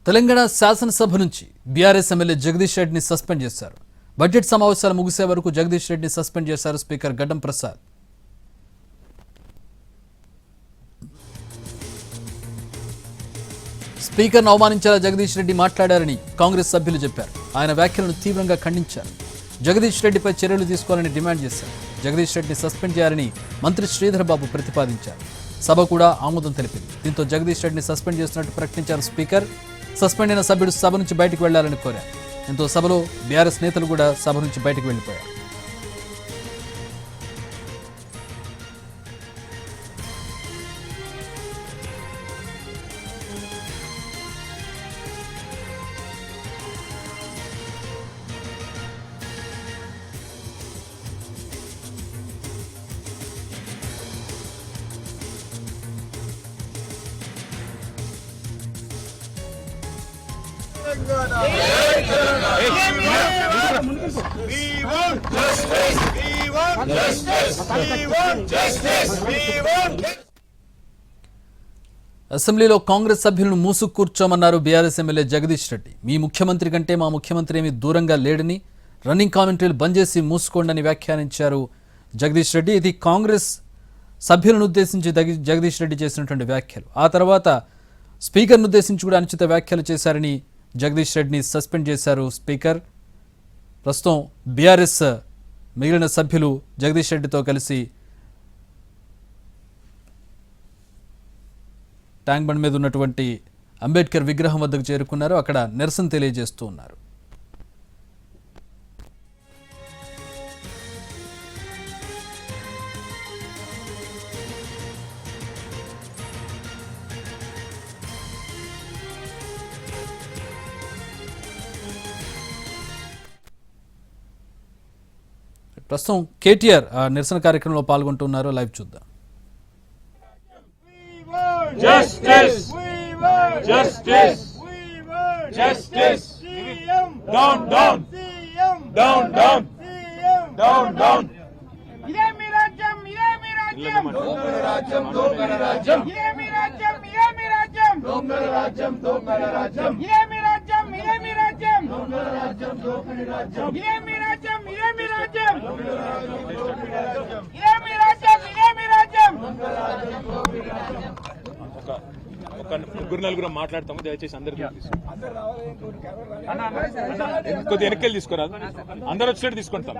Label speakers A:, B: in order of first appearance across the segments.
A: తెలంగాణ శాసనసభ నుంచి BRS MLA Jagadish రెడ్డిని సస్పెండ్ చేశారు. బడ్జెట్ సమావేశాలు ముగిసే వరకు జగదీష్ రెడ్డిని సస్పెండ్ చేశారు స్పీకర్ గడ్డం ప్రసాద్. స్పీకర్ను అవమానించేలా జగదీష్ రెడ్డి మాట్లాడారని కాంగ్రెస్ సభ్యులు చెప్పారు. ఆయన వ్యాఖ్యలను తీవ్రంగా ఖండించారు. జగదీష్ రెడ్డిపై చర్యలు తీసుకోవాలని డిమాండ్ చేశారు. జగదీష్ రెడ్డిని సస్పెండ్ చేయాలని మంత్రి శ్రీధర్ బాబు ప్రతిపాదించారు. సభ కూడా ఆమోదం తెలిపింది. దీంతో జగదీష్ రెడ్డిని సస్పెండ్ చేస్తున్నట్టు ప్రకటించారు స్పీకర్. సస్పెండ్ అయిన సభ్యుడు సభ నుంచి బయటకు వెళ్లాలని కోరారు. దీంతో సభలో బీఆర్ఎస్ నేతలు కూడా సభ నుంచి బయటకు వెళ్లిపోయారు. అసెంబ్లీలో కాంగ్రెస్ సభ్యులను మూసుకు కూర్చోమన్నారు బీఆర్ఎస్ ఎమ్మెల్యే జగదీష్ రెడ్డి. మీ ముఖ్యమంత్రి కంటే మా ముఖ్యమంత్రి ఏమీ దూరంగా లేడని, రన్నింగ్ కామెంటరీలు బంద్ చేసి మూసుకోండని వ్యాఖ్యానించారు జగదీష్ రెడ్డి. ఇది కాంగ్రెస్ సభ్యులను ఉద్దేశించి జగదీష్ రెడ్డి చేసినటువంటి వ్యాఖ్యలు. ఆ తర్వాత స్పీకర్ను ఉద్దేశించి కూడా అనుచిత వ్యాఖ్యలు చేశారని జగదీష్ రెడ్డిని సస్పెండ్ చేశారు స్పీకర్. ప్రస్తుతం బీఆర్ఎస్ మిగిలిన సభ్యులు జగదీష్ రెడ్డితో కలిసి ట్యాంక్ బండ్ మీద ఉన్నటువంటి అంబేద్కర్ విగ్రహం వద్దకు చేరుకున్నారు. అక్కడ నిరసన తెలియజేస్తూ ఉన్నారు. ప్రస్తుతం కేటీఆర్ నిరసన కార్యక్రమంలో పాల్గొంటున్నారు. లైవ్ చూద్దాం.
B: Justice! Justice! Justice! Down, down! Down, down! Down, down!
C: ఇదేమి రాజ్యం ఇదేమి రాజ్యం
B: దొంగల రాజ్యం దొంగల రాజ్యం
C: ఇదేమి రాజ్యం ఇదేమి రాజ్యం
B: దొంగల రాజ్యం దొంగల రాజ్యం
C: ఇదేమి రాజ్యం ఇదేమి రాజ్యం
B: దొంగల రాజ్యం దొంగల రాజ్యం
C: ఇదేమి రాజ్యం ఇదేమి రాజ్యం
B: దొంగల రాజ్యం దొంగల రాజ్యం
C: ఇదేమి రాజ్యం ఇదేమి రాజ్యం
B: దొంగల రాజ్యం దొంగల రాజ్యం ఒక ముగ్గురు నలుగురు మాట్లాడతాము. దయచేసి అందరికీ కొద్దిగా వెనక్కి తీసుకురాదు. అందరు వచ్చినట్టు తీసుకుంటాం.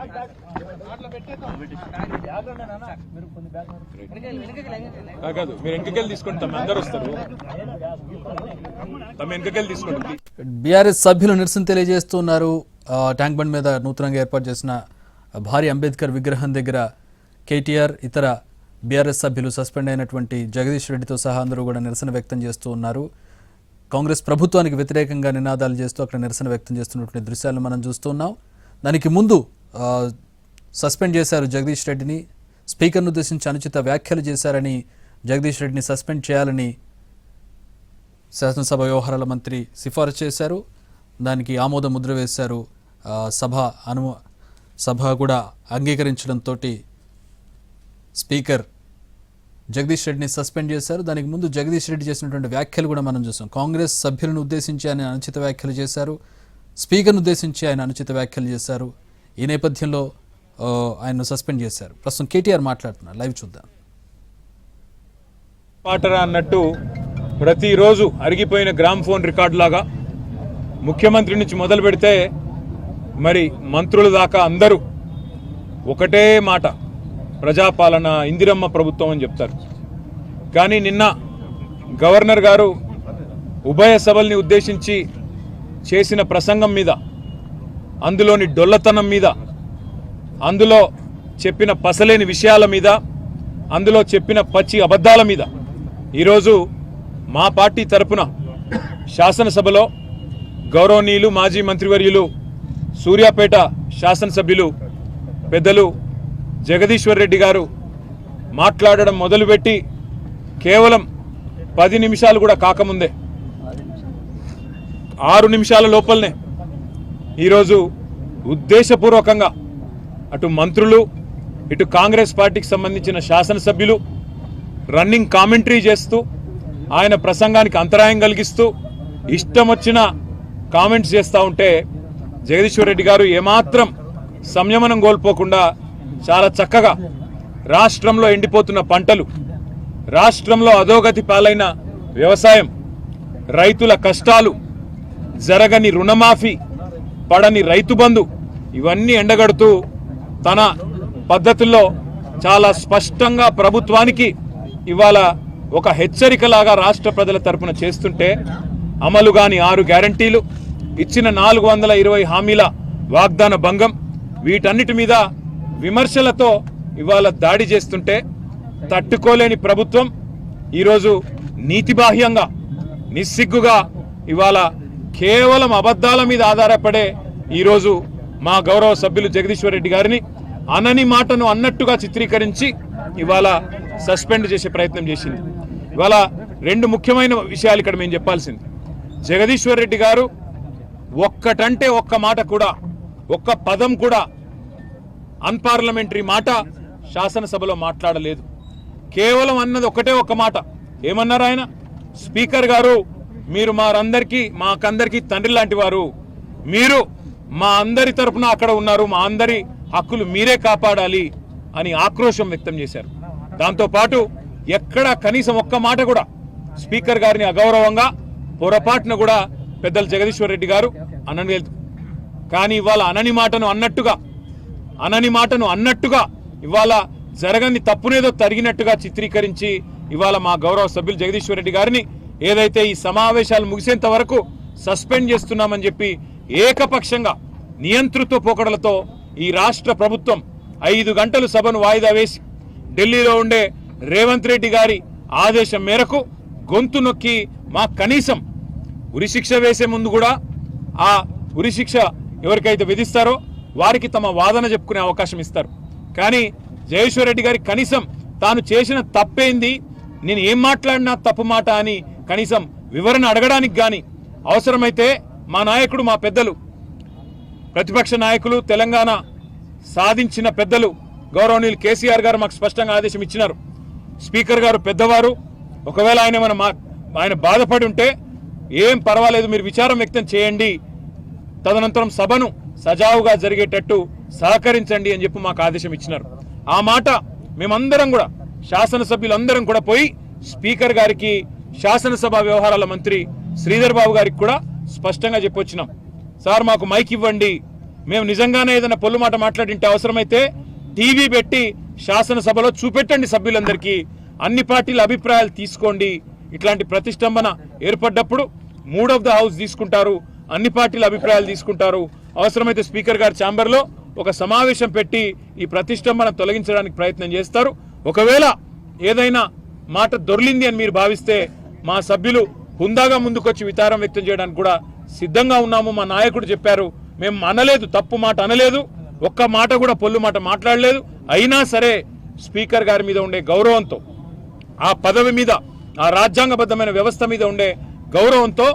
B: కాదు, మీరు వెనకకెళ్ళి తీసుకుంటాం. అందరు వస్తారు. తమ వెనకకెళ్ళి తీసుకుంటాం.
A: బీఆర్ఎస్ సభ్యులు నిరసన తెలియజేస్తున్నారు. ట్యాంక్ బండ్ మీద నూతనంగా ఏర్పాటు చేసిన భారీ అంబేద్కర్ విగ్రహం దగ్గర కేటీఆర్, ఇతర బీఆర్ఎస్ సభ్యులు, సస్పెండ్ అయినటువంటి జగదీష్ రెడ్డితో సహా అందరూ కూడా నిరసన వ్యక్తం చేస్తూ ఉన్నారు. కాంగ్రెస్ ప్రభుత్వానికి వ్యతిరేకంగా నినాదాలు చేస్తూ అక్కడ నిరసన వ్యక్తం చేస్తున్నటువంటి దృశ్యాలను మనం చూస్తున్నాం. దానికి ముందు సస్పెండ్ చేశారు జగదీష్ రెడ్డిని. స్పీకర్ను ఉద్దేశించి అనుచిత వ్యాఖ్యలు చేశారని జగదీష్ రెడ్డిని సస్పెండ్ చేయాలని శాసనసభ వ్యవహారాల మంత్రి సిఫారసు చేశారు. దానికి ఆమోద ముద్ర వేశారు. సభ కూడా అంగీకరించడంతో స్పీకర్ జగదీష్ రెడ్డిని సస్పెండ్ చేశారు. దానికి ముందు జగదీష్ రెడ్డి చేసినటువంటి వ్యాఖ్యలు కూడా మనం చూసాం. కాంగ్రెస్ సభ్యులను ఉద్దేశించి ఆయన అనుచిత వ్యాఖ్యలు చేశారు. స్పీకర్ను ఉద్దేశించి ఆయన అనుచిత వ్యాఖ్యలు చేశారు. ఈ నేపథ్యంలో ఆయన్ను సస్పెండ్ చేశారు. ప్రస్తుతం కేటీఆర్ మాట్లాడుతున్నారు. లైవ్ చూద్దాం.
B: పాటరా అన్నట్టు ప్రతిరోజు అరిగిపోయిన గ్రామ్ ఫోన్ రికార్డు లాగా ముఖ్యమంత్రి నుంచి మొదలు పెడితే మరి మంత్రుల దాకా అందరూ ఒకటే మాట, ప్రజాపాలన, ఇందిరమ్మ ప్రభుత్వం అని చెప్తారు. కానీ నిన్న గవర్నర్ గారు ఉభయ సభల్ని ఉద్దేశించి చేసిన ప్రసంగం మీద, అందులోని డొల్లతనం మీద, అందులో చెప్పిన పసలేని విషయాల మీద, అందులో చెప్పిన పచ్చి అబద్ధాల మీద ఈరోజు మా పార్టీ తరపున శాసనసభలో గౌరవనీయులు మాజీ మంత్రివర్యులు సూర్యాపేట శాసనసభ్యులు పెద్దలు జగదీశ్వర్ రెడ్డి గారు మాట్లాడడం మొదలుపెట్టి కేవలం 10 నిమిషాలు కూడా కాకముందే 6 నిమిషాల లోపలనే ఈరోజు ఉద్దేశపూర్వకంగా అటు మంత్రులు, ఇటు కాంగ్రెస్ పార్టీకి సంబంధించిన శాసనసభ్యులు రన్నింగ్ కామెంటరీ చేస్తూ ఆయన ప్రసంగానికి అంతరాయం కలిగిస్తూ ఇష్టం వచ్చిన కామెంట్స్ చేస్తూ ఉంటే జగదీశ్వర్ రెడ్డి గారు ఏమాత్రం సంయమనం కోల్పోకుండా చాలా చక్కగా రాష్ట్రంలో ఎండిపోతున్న పంటలు, రాష్ట్రంలో అధోగతి పాలైన వ్యవసాయం, రైతుల కష్టాలు, జరగని రుణమాఫీ, పడని రైతు బంధు ఇవన్నీ ఎండగడుతూ తన పద్ధతుల్లో చాలా స్పష్టంగా ప్రభుత్వానికి ఇవాళ ఒక హెచ్చరికలాగా రాష్ట్ర ప్రజల తరపున చేస్తుంటే అమలు కాని 6 గ్యారంటీలు, ఇచ్చిన 420 హామీల వాగ్దాన భంగం, వీటన్నిటి మీద విమర్శలతో ఇవాళ దాడి చేస్తుంటే తట్టుకోలేని ప్రభుత్వం ఈరోజు నీతిబాహ్యంగా నిస్సిగ్గుగా ఇవాళ కేవలం అబద్ధాల మీద ఆధారపడే ఈరోజు మా గౌరవ సభ్యులు జగదీశ్వర్ రెడ్డి గారిని అనని మాటను అన్నట్టుగా చిత్రీకరించి ఇవాళ సస్పెండ్ చేసే ప్రయత్నం చేసింది. ఇవాళ 2 ముఖ్యమైన విషయాలు ఇక్కడ మేము చెప్పాల్సింది. జగదీశ్వర్ రెడ్డి గారు ఒక్కటంటే ఒక్క మాట కూడా, ఒక్క పదం కూడా అన్పార్లమెంటరీ మాట శాసనసభలో మాట్లాడలేదు. కేవలం అన్నది ఒకటే ఒక్క మాట. ఏమన్నారు ఆయన? స్పీకర్ గారు, మీరు మాకందరికీ తండ్రి లాంటి వారు, మీరు మా అందరి తరపున అక్కడ ఉన్నారు, మా అందరి హక్కులు మీరే కాపాడాలి అని ఆక్రోశం వ్యక్తం చేశారు. దాంతోపాటు ఎక్కడ కనీసం ఒక్క మాట కూడా స్పీకర్ గారిని అగౌరవంగా పొరపాటున కూడా పెద్దలు జగదీశ్వర్ రెడ్డి గారు అనలేదు. కానీ ఇవాళ అనని మాటను అన్నట్టుగా ఇవాళ జరగని తప్పునేదో తరిగినట్టుగా చిత్రీకరించి ఇవాళ మా గౌరవ సభ్యులు జగదీశ్వర్ రెడ్డి గారిని ఏదైతే ఈ సమావేశాలు ముగిసేంత వరకు సస్పెండ్ చేస్తున్నామని చెప్పి ఏకపక్షంగా నియంతృత్వ పోకడలతో ఈ రాష్ట్ర ప్రభుత్వం 5 గంటలు సభను వాయిదా వేసి ఢిల్లీలో ఉండే రేవంత్ రెడ్డి గారి ఆదేశం మేరకు గొంతు నొక్కి మా కనీసం ఉరిశిక్ష వేసే ముందు కూడా ఆ ఉరిశిక్ష ఎవరికైతే విధిస్తారో వారికి తమ వాదన చెప్పుకునే అవకాశం ఇస్తారు. కానీ జగదీశ్వర్ రెడ్డి గారి కనీసం తాను చేసిన తప్పేంది, నేను ఏం మాట్లాడినా తప్పు మాట అని కనీసం వివరణ అడగడానికి కానీ, అవసరమైతే మా నాయకుడు, మా పెద్దలు, ప్రతిపక్ష నాయకులు, తెలంగాణ సాధించిన పెద్దలు గౌరవనీయులు కేసీఆర్ గారు మాకు స్పష్టంగా ఆదేశం ఇచ్చినారు. స్పీకర్ గారు పెద్దవారు, ఒకవేళ ఆయన బాధపడి ఉంటే ఏం పర్వాలేదు, మీరు విచారం వ్యక్తం చేయండి, తదనంతరం సభను సజావుగా జరిగేటట్టు సహకరించండి అని చెప్పి మాకు ఆదేశం ఇచ్చినారు. ఆ మాట మేమందరం కూడా, శాసనసభ్యులందరం కూడా పోయి స్పీకర్ గారికి, శాసనసభ వ్యవహారాల మంత్రి శ్రీధర్ బాబు గారికి కూడా స్పష్టంగా చెప్పొచ్చినాం. సార్, మాకు మైక్ ఇవ్వండి, మేము నిజంగానే ఏదైనా పొల్లు మాట మాట్లాడింటే అవసరమైతే టీవీ పెట్టి శాసనసభలో చూపెట్టండి, సభ్యులందరికీ అన్ని పార్టీల అభిప్రాయాలు తీసుకోండి. ఇట్లాంటి ప్రతిష్టంభన ఏర్పడ్డప్పుడు 3 ఆఫ్ ద హౌస్ తీసుకుంటారు, అన్ని పార్టీల అభిప్రాయాలు తీసుకుంటారు. అవసరమైతే స్పీకర్ గారి ఛాంబర్లో ఒక సమావేశం పెట్టి ఈ ప్రతిష్టంభన తొలగించడానికి ప్రయత్నం చేస్తారు. ఒకవేళ ఏదైనా మాట దొర్లింది అని మీరు భావిస్తే మా సభ్యులు హుందాగా ముందుకొచ్చి విచారం వ్యక్తం చేయడానికి కూడా సిద్ధంగా ఉన్నాము. మా నాయకుడు చెప్పారు, మేము అనలేదు, తప్పు మాట అనలేదు, ఒక్క మాట కూడా పొల్లు మాట మాట్లాడలేదు. అయినా సరే స్పీకర్ గారి మీద ఉండే గౌరవంతో, ఆ పదవి మీద, ఆ రాజ్యాంగబద్ధమైన వ్యవస్థ మీద ఉండే గౌరవంతో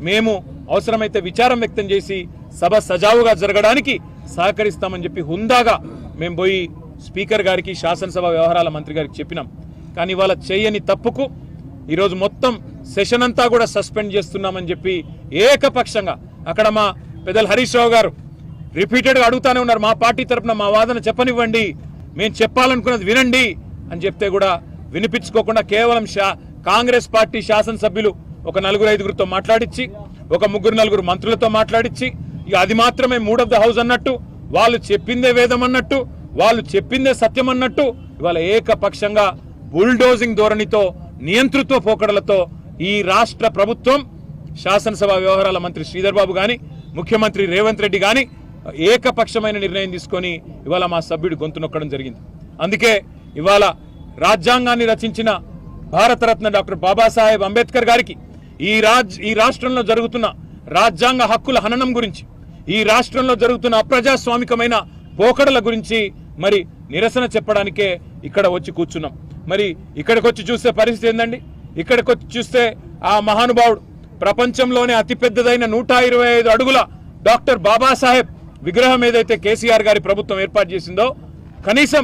B: మేము అవసరమైతే విచారం వ్యక్తం చేసి సభ సజావుగా జరగడానికి సహకరిస్తామని చెప్పి హుందాగా మేము పోయి స్పీకర్ గారికి, శాసనసభ వ్యవహారాల మంత్రి గారికి చెప్పినాం. కానీ ఇవాళ చేయని తప్పుకు ఈరోజు మొత్తం సెషన్ అంతా కూడా సస్పెండ్ చేస్తున్నామని చెప్పి ఏకపక్షంగా, అక్కడ మా పెద్దలు హరీష్ రావు గారు రిపీటెడ్గా అడుగుతానే ఉన్నారు, మా పార్టీ తరఫున మా వాదన చెప్పనివ్వండి, మేము చెప్పాలనుకున్నది వినండి అని చెప్తే కూడా వినిపించుకోకుండా కేవలం కాంగ్రెస్ పార్టీ శాసనసభ్యులు ఒక 4-5గురితో మాట్లాడించి, ఒక 3-4 మంత్రులతో మాట్లాడించి, ఇక అది మాత్రమే 3 ఆఫ్ ద హౌస్ అన్నట్టు, వాళ్ళు చెప్పిందే వేదం అన్నట్టు, వాళ్ళు చెప్పిందే సత్యం అన్నట్టు ఇవాళ ఏకపక్షంగా బుల్డోజింగ్ ధోరణితో, నియంతృత్వ పోకడలతో ఈ రాష్ట్ర ప్రభుత్వం, శాసనసభ వ్యవహారాల మంత్రి శ్రీధర్ బాబు గాని, ముఖ్యమంత్రి రేవంత్ రెడ్డి గాని ఏకపక్షమైన నిర్ణయం తీసుకొని ఇవాళ మా సభ్యుడు గొంతు నొక్కడం జరిగింది. అందుకే ఇవాళ రాజ్యాంగాన్ని రచించిన భారతరత్న డాక్టర్ బాబాసాహెబ్ అంబేద్కర్ గారికి ఈ రాష్ట్రంలో జరుగుతున్న రాజ్యాంగ హక్కుల హననం గురించి, ఈ రాష్ట్రంలో జరుగుతున్న అప్రజాస్వామికమైన పోకడల గురించి మరి నిరసన చెప్పడానికే ఇక్కడ వచ్చి కూర్చున్నాం. మరి ఇక్కడికి వచ్చి చూస్తే పరిస్థితి ఏందండి? ఇక్కడికి వచ్చి చూస్తే ఆ మహానుభావుడు, ప్రపంచంలోనే అతిపెద్దదైన 125 అడుగుల డాక్టర్ బాబాసాహెబ్ విగ్రహం ఏదైతే కేసీఆర్ గారి ప్రభుత్వం ఏర్పాటు చేసిందో, కనీసం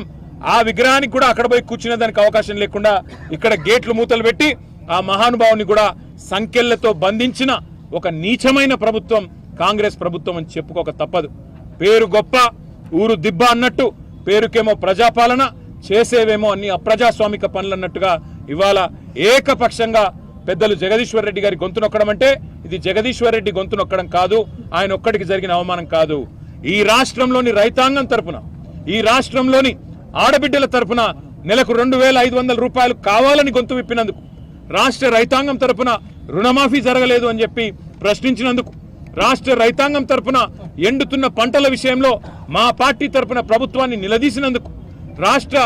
B: ఆ విగ్రహానికి కూడా అక్కడ పోయి కూర్చునే దానికి అవకాశం లేకుండా ఇక్కడ గేట్లు మూతలు పెట్టి ఆ మహానుభావుని కూడా సంకెళ్లతో బంధించిన ఒక నీచమైన ప్రభుత్వం కాంగ్రెస్ ప్రభుత్వం అని చెప్పుకోక తప్పదు. పేరు గొప్ప ఊరు దిబ్బ అన్నట్టు, పేరుకేమో ప్రజాపాలన, చేసేవేమో అన్ని అప్రజాస్వామిక పనులు అన్నట్టుగా ఇవాళ ఏకపక్షంగా పెద్దలు జగదీశ్వర్ రెడ్డి గారి గొంతు నొక్కడం అంటే ఇది జగదీశ్వర్ రెడ్డి గొంతు నొక్కడం కాదు, ఆయన ఒక్కడికి జరిగిన అవమానం కాదు. ఈ రాష్ట్రంలోని రైతాంగం తరపున, ఈ రాష్ట్రంలోని ఆడబిడ్డల తరపున నెలకు 2,500 రూపాయలు కావాలని గొంతు విప్పినందుకు, రాష్ట్ర రైతాంగం తరపున రుణమాఫీ జరగలేదు అని చెప్పి ప్రశ్నించినందుకు, రాష్ట్ర రైతాంగం తరపున ఎండుతున్న పంటల విషయంలో మా పార్టీ తరపున ప్రభుత్వాన్ని నిలదీసినందుకు, రాష్ట్ర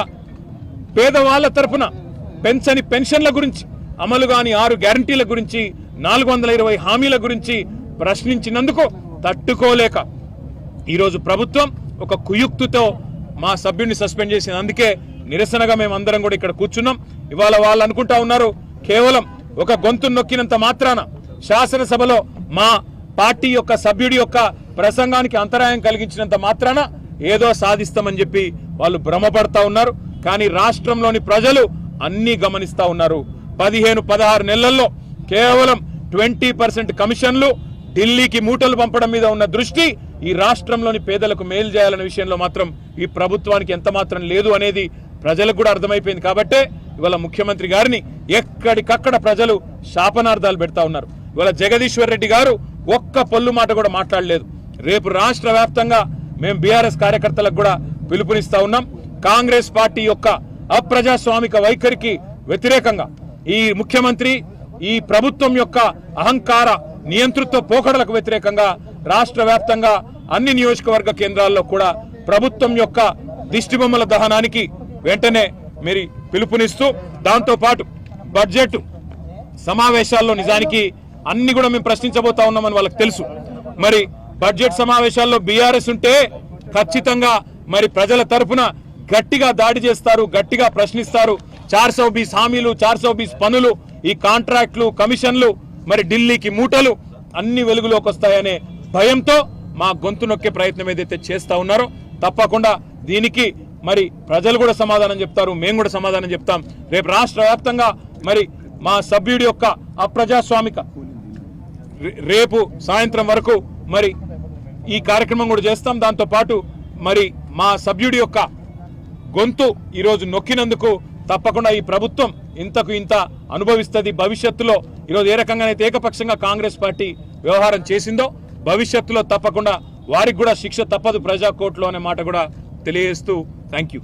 B: పేదవాళ్ల తరపున పెన్షన్ పెన్షన్ల గురించి, అమలు కాని 6 గ్యారంటీల గురించి, 420 హామీల గురించి ప్రశ్నించినందుకు తట్టుకోలేక ఈరోజు ప్రభుత్వం ఒక కుయుక్తితో మా సభ్యుడిని సస్పెండ్ చేసింది. అందుకే నిరసనగా మేమందరం కూడా ఇక్కడ కూర్చున్నాం. ఇవాళ వాళ్ళు అనుకుంటా ఉన్నారు కేవలం ఒక గొంతు నొక్కినంత మాత్రాన, శాసనసభలో మా పార్టీ యొక్క సభ్యుడి యొక్క ప్రసంగానికి అంతరాయం కలిగించినంత మాత్రాన ఏదో సాధిస్తామని చెప్పి వాళ్ళు భ్రమపడతా ఉన్నారు. కానీ రాష్ట్రంలోని ప్రజలు అన్నీ గమనిస్తా ఉన్నారు. 15-16 నెలల్లో కేవలం 20% కమిషన్లు, ఢిల్లీకి మూటలు పంపడం మీద ఉన్న దృష్టి ఈ రాష్ట్రంలోని పేదలకు మేలు చేయాలనే విషయంలో మాత్రం ఈ ప్రభుత్వానికి ఎంత మాత్రం లేదు అనేది ప్రజలకు కూడా అర్థమైపోయింది. కాబట్టే ఇవాళ ముఖ్యమంత్రి గారిని ఎక్కడికక్కడ ప్రజలు శాపనార్థాలు పెడతా ఉన్నారు. ఇవాళ జగదీశ్వర్ రెడ్డి గారు ఒక్క పొల్లు మాట కూడా మాట్లాడలేదు. రేపు రాష్ట్ర వ్యాప్తంగా మేము బీఆర్ఎస్ కార్యకర్తలకు కూడా పిలుపునిస్తా ఉన్నాం. కాంగ్రెస్ పార్టీ యొక్క అప్రజాస్వామిక వైఖరికి వ్యతిరేకంగా, ఈ ముఖ్యమంత్రి ఈ ప్రభుత్వం యొక్క అహంకార నియంతృత్వ పోకడలకు వ్యతిరేకంగా రాష్ట్ర వ్యాప్తంగా అన్ని నియోజకవర్గ కేంద్రాల్లో కూడా ప్రభుత్వం యొక్క దిష్టిబొమ్మల దహనానికి వెంటనే మీరు పిలుపునిస్తూ, దాంతో పాటు బడ్జెట్ సమావేశాల్లో నిజానికి అన్ని కూడా మేము ప్రశ్నించబోతా ఉన్నామని వాళ్ళకి తెలుసు. మరి బడ్జెట్ సమావేశాల్లో బీఆర్ఎస్ ఉంటే ఖచ్చితంగా మరి ప్రజల తరఫున గట్టిగా దాడి చేస్తారు, గట్టిగా ప్రశ్నిస్తారు. 420 హామీలు, 420 పనులు, ఈ కాంట్రాక్టులు, కమిషన్లు, మరి ఢిల్లీకి మూటలు అన్ని వెలుగులోకి వస్తాయనే భయంతో మా గొంతు నొక్కే ప్రయత్నం ఏదైతే చేస్తా ఉన్నారో తప్పకుండా దీనికి మరి ప్రజలు కూడా సమాధానం చెప్తారు, మేము కూడా సమాధానం చెప్తాం. రేపు రాష్ట్ర వ్యాప్తంగా మరి మా సభ్యుడి యొక్క అప్రజాస్వామిక రేపు సాయంత్రం వరకు మరి ఈ కార్యక్రమం కూడా చేస్తాం. దాంతో పాటు మరి మా సభ్యుడి యొక్క గొంతు ఈరోజు నొక్కినందుకు తప్పకుండా ఈ ప్రభుత్వం ఇంతకు ఇంత అనుభవిస్తుంది. భవిష్యత్తులో ఈరోజు ఏ రకంగానైతే ఏకపక్షంగా కాంగ్రెస్ పార్టీ వ్యవహారం చేసిందో భవిష్యత్తులో తప్పకుండా వారికి కూడా శిక్ష తప్పదు ప్రజా కోర్టులో అనే మాట కూడా తెలియజేస్తూ థ్యాంక్ యూ.